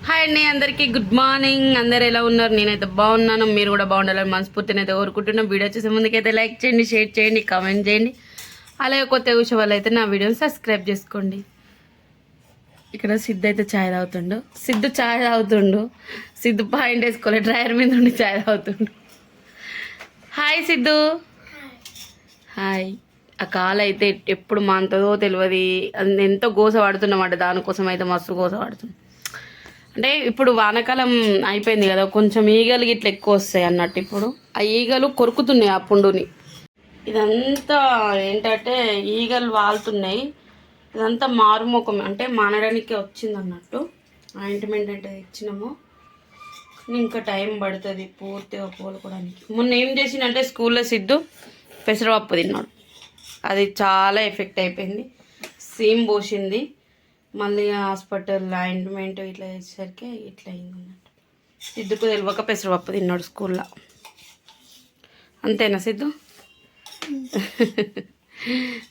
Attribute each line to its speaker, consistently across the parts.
Speaker 1: Hi అండి, అందరికీ good morning. అందరు ఎలా ఉన్నారు? నేనైతే బాగున్నాను, మీరు కూడా బాగుండాలని మనస్ఫూర్తిని అయితే కోరుకుంటున్నాను. వీడియో చూసే ముందుకైతే లైక్ చేయండి, షేర్ చేయండి, కామెంట్ చేయండి. అలాగే కొత్త విషయం వాళ్ళు అయితే నా వీడియోని సబ్స్క్రైబ్ చేసుకోండి. ఇక్కడ సిద్ధు అయితే ఛాయ్ తాగుతుండు. సిద్ధు పాయింట్ వేసుకోలే, డ్రైవర్ మీద ఉండి ఛాయ్ తాగుతుండు. హాయ్ సిద్ధు. హాయ్. ఆ కాలు అయితే ఎప్పుడు మాంతదో తెలియదు. ఎంతో గోస పడుతున్నామాట, దానికోసం అయితే మస్తు గోస పడుతున్నాం. అంటే ఇప్పుడు వానకాలం అయిపోయింది కదా, కొంచెం ఈగలు ఇట్లా ఎక్కువ వస్తాయి అన్నట్టు. ఇప్పుడు ఆ ఈగలు కొరుకుతున్నాయి ఆ పుండుని. ఇదంతా ఏంటంటే ఈగలు వాళ్తున్నాయి. ఇదంతా మారుముఖం అంటే మానడానికి వచ్చింది అన్నట్టు. ఆయింట్మెంట్ అంటే ఇచ్చినాము, ఇంకా టైం పడుతుంది పూర్తిగా కోలుకోవడానికి. మొన్న ఏం చేసిందంటే స్కూల్లో సిద్ధు పెసరపప్పు తిన్నాడు, అది చాలా ఎఫెక్ట్ అయిపోయింది. సీమ్ పోసింది. మళ్ళీ హాస్పిటల్ ఆయింట్మెంట్ ఇట్లా చేసేసరికి ఇట్లా అయింది అన్నట్టు. సిద్ధుకు తెలియక పెసరపప్పు తిన్నాడు స్కూల్లో. అంతేనా సిద్ధు?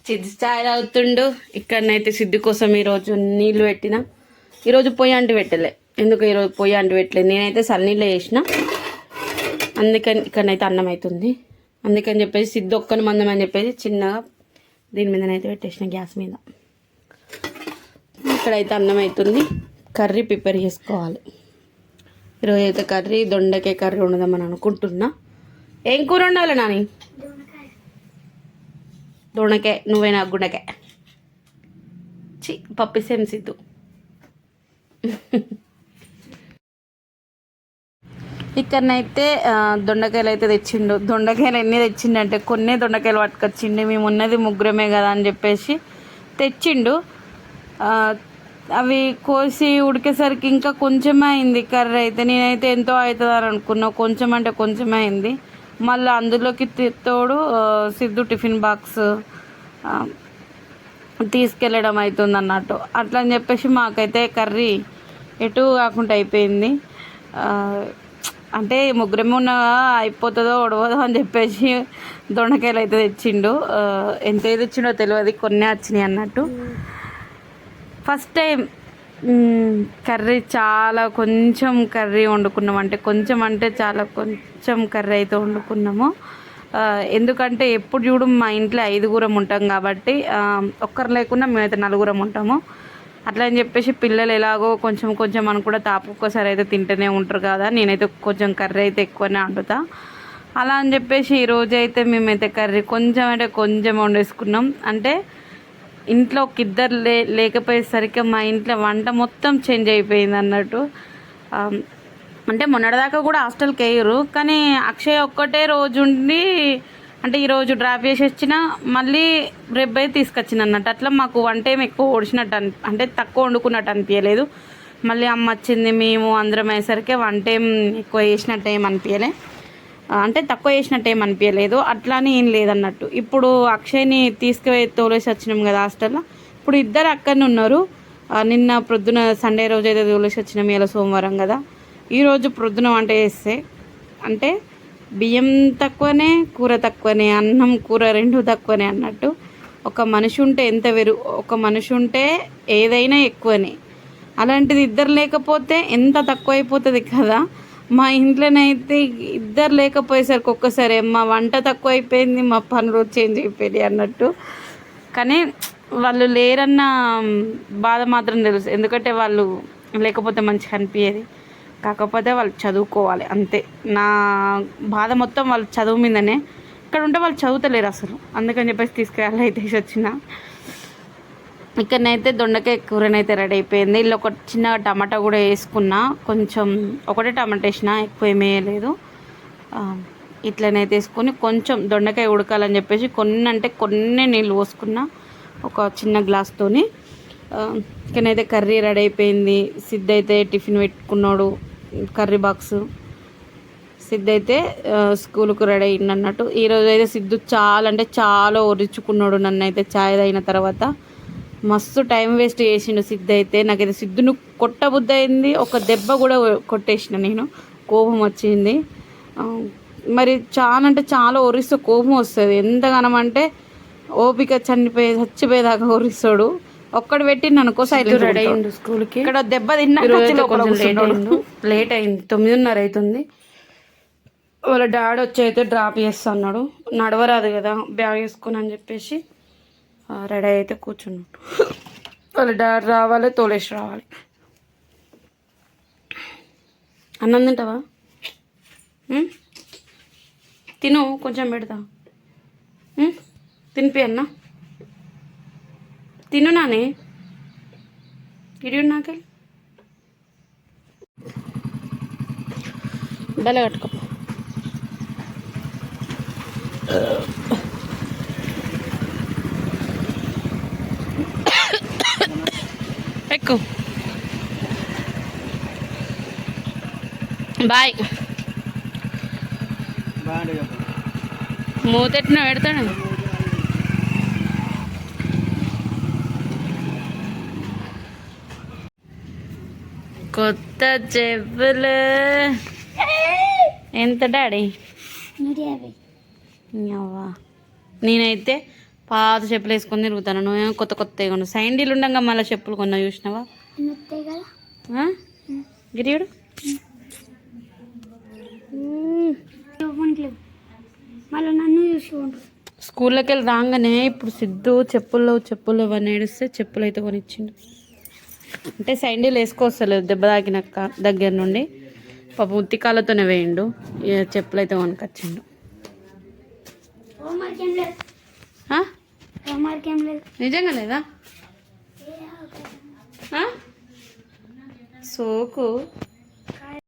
Speaker 1: సిద్ధు ఛాయ్ తాగుతుండు. ఇక్కడనైతే సిద్ధు కోసం ఈరోజు నీళ్ళు పెట్టిన. ఈరోజు పొయ్యి అంటు పెట్టలే. ఎందుకు ఈరోజు పొయ్యి అంటు పెట్టలేదు, నేనైతే చల్లనీళ్ళు వేసిన. అందుకని ఇక్కడనైతే అన్నం అవుతుంది. అందుకని చెప్పేసి సిద్ధు ఒక్కని మందం అని చెప్పేసి చిన్నగా దీని మీదనైతే పెట్టేసిన, గ్యాస్ మీద. ఇక్కడైతే అన్నం అవుతుంది. కర్రీ ప్రిపేర్ చేసుకోవాలి. ఈరోజు అయితే కర్రీ దొండకాయ కర్రీ వండుదామని అనుకుంటున్నా. ఏం కూర వండాలి నాని? దొండకాయ. నువ్వేనా గుండకాయ? పప్పిసేం సిద్ధు. ఇక్కడనైతే దొండకాయలు అయితే తెచ్చిండు. దొండకాయలు ఎన్ని తెచ్చిండంటే కొన్ని దొండకాయలు పట్టుకొచ్చిండు. మేము ఉన్నది ముగ్గురమే కదా అని చెప్పేసి తెచ్చిండు. అవి కోసి ఉడికేసరికి ఇంకా కొంచెమే అయింది కర్రీ అయితే. నేనైతే ఎంతో అవుతుందని అనుకున్నా, కొంచెం అంటే కొంచెమే అయింది. మళ్ళీ అందులోకి తోడు సిద్ధు టిఫిన్ బాక్స్ తీసుకెళ్ళడం అవుతుంది అన్నట్టు. అట్లా అని చెప్పేసి మాకైతే కర్రీ ఎటు కాకుండా అయిపోయింది. అంటే ముగ్గురమే ఉన్న అయిపోతుందో ఒడవదో అని చెప్పేసి దొండకాయలు అయితే తెచ్చిండు. ఎంత తెచ్చిండో తెలియదు, కొన్ని వచ్చినాయి అన్నట్టు. ఫస్ట్ టైం కర్రీ చాలా కొంచెం కర్రీ వండుకున్నాము. అంటే చాలా కొంచెం కర్రీ అయితే వండుకున్నాము. ఎందుకంటే ఎప్పుడు చూడు మా ఇంట్లో 5గురం ఉంటాం కాబట్టి, ఒక్కరు లేకుండా మేమైతే 4గురం ఉంటాము. అట్లా అని చెప్పేసి పిల్లలు ఎలాగో కొంచెం కొంచెం అని కూడా ఒక్కోసారి అయితే తింటూనే ఉంటారు కదా. నేనైతే కొంచెం కర్రీ అయితే ఎక్కువనే వండుతా. అలా అని చెప్పేసి ఈరోజు అయితే మేమైతే కర్రీ కొంచెం అంటే కొంచెం వండేసుకున్నాం. అంటే ఇంట్లో ఒక ఇద్దరు లేకపోయేసరికి మా ఇంట్లో వంట మొత్తం చేంజ్ అయిపోయింది అన్నట్టు. అంటే మొన్నటిదాకా కూడా హాస్టల్కి వేయరు, కానీ అక్షయ్ ఒక్కటే రోజు ఉండి, అంటే ఈరోజు డ్రాప్ చేసి వచ్చిన మళ్ళీ రేపు అయితే తీసుకొచ్చిన అన్నట్టు. అట్లా మాకు వంట ఏమి ఎక్కువ ఓడిచినట్టు అంటే తక్కువ వండుకున్నట్టు అనిపించలేదు. మళ్ళీ అమ్మ వచ్చింది, మేము అందరం అయ్యేసరికి వంట ఏం ఎక్కువ వేసినట్టు ఏం అనిపించలే, అంటే తక్కువ వేసినట్టు ఏం అనిపించలేదు. అట్లానే ఏం లేదన్నట్టు. ఇప్పుడు అక్షయ్ని తోలేసి వచ్చినాం కదా హాస్టల్లో. ఇప్పుడు ఇద్దరు అక్కడనే ఉన్నారు. నిన్న ప్రొద్దున సండే రోజు అయితే తోలేసి వచ్చినాం, ఇలా సోమవారం కదా. ఈరోజు ప్రొద్దున వంట చేస్తే అంటే బియ్యం తక్కువనే, కూర తక్కువనే, అన్నం కూర రెండు తక్కువనే అన్నట్టు. ఒక మనిషి ఉంటే ఒక మనిషి ఉంటే ఏదైనా ఎక్కువనే. అలాంటిది ఇద్దరు లేకపోతే ఎంత తక్కువ అయిపోతుంది కదా. మా ఇంట్లోనైతే ఇద్దరు లేకపోయేసరికి ఒక్కసారి మా వంట తక్కువ అయిపోయింది, మా పనులు చేంజ్ అయిపోయింది అన్నట్టు. కానీ వాళ్ళు లేరన్న బాధ మాత్రం తెలుసు, ఎందుకంటే వాళ్ళు లేకపోతే మంచిగా అనిపించేది. కాకపోతే వాళ్ళు చదువుకోవాలి అంతే. నా బాధ మొత్తం వాళ్ళు చదువు మీదనే. ఇక్కడ ఉంటే వాళ్ళు చదువుతలేరు అసలు, అందుకని చెప్పేసి తీసుకెళ్ళి అయితే వచ్చిన. ఇక్కడనైతే దొండకాయ కూరనైతే రెడీ అయిపోయింది. ఇలా ఒక చిన్న టమాటా కూడా వేసుకున్నా, కొంచెం ఒకటే టమాటా వేసిన, ఎక్కువ ఏమీ వేయలేదు. ఇట్లనైతే వేసుకొని కొంచెం దొండకాయ ఉడకాలని చెప్పేసి కొన్ని నీళ్ళు పోసుకున్నా ఒక చిన్న గ్లాస్తోని. ఇక్కడనైతే కర్రీ రెడీ అయిపోయింది. సిద్ధు అయితే టిఫిన్ పెట్టుకున్నాడు, కర్రీ బాక్స్. సిద్ధు అయితే స్కూల్కు రెడీ అయ్యింది అన్నట్టు. ఈరోజు అయితే సిద్ధు చాలా ఒరుచుకున్నాడు. నన్ను అయితే ఛాయ్ అయిన తర్వాత మస్తు టైం వేస్ట్ చేసిండు సిద్ధు అయితే. నాకైతే సిద్ధును కొట్టబుద్ధి అయింది, ఒక దెబ్బ కూడా కొట్టేసిన నేను, కోపం వచ్చింది. మరి చాలా ఒరిస్తే కోపం వస్తుంది. ఎంతగానం అంటే ఓపిక చచ్చిపోయేదాకా ఒరిస్తాడు. ఒక్కడు పెట్టిండు అనుకో సైలెంట్
Speaker 2: రెడీ అయిండు స్కూల్కి.
Speaker 1: ఇక్కడ దెబ్బ తిన్నా
Speaker 2: లేట్ అయింది, 9:30 అవుతుంది.
Speaker 1: వాళ్ళ డాడీ వచ్చి అయితే డ్రాప్ చేస్తా అన్నాడు. నడవరాదు కదా బ్యాగ్ వేసుకుని అని చెప్పేసి రెడీ అయితే కూర్చున్నాడు. వాళ్ళ డాడీ రావాలి, తోలేసి రావాలి. అన్నం తింటావా? తిను, కొంచెం పెడతా. తినిపి అన్న, తిను నానే. ఇడి నాకే బల కట్టుకో. ఎక్కు. బాయ్. మూతెట్టిన పెడతాడు. కొత్త చెప్పులు ఎంత డాడీ? నేనైతే పాత చెప్పులు వేసుకొని తిరుగుతాను. నువ్వేమో కొత్త కొత్తగా కొన్నావు. సైండీలు ఉండగా మళ్ళీ చెప్పులు కొన్నా చూసినావా? గిరియుడు స్కూల్లోకి వెళ్ళి రాగానే ఇప్పుడు సిద్ధు చెప్పులు ఇవన్నీ ఏడిస్తే చెప్పులు అయితే కొనిచ్చిండు. అంటే సైండీలు వేసుకోవస్తలేదు దెబ్బ తాకినాక దగ్గర నుండి. పాప ఉత్తికాలతోనే వేయండు. చెప్పులు అయితే కొనుకొచ్చిండు. నిజంగా లేదా సోకు?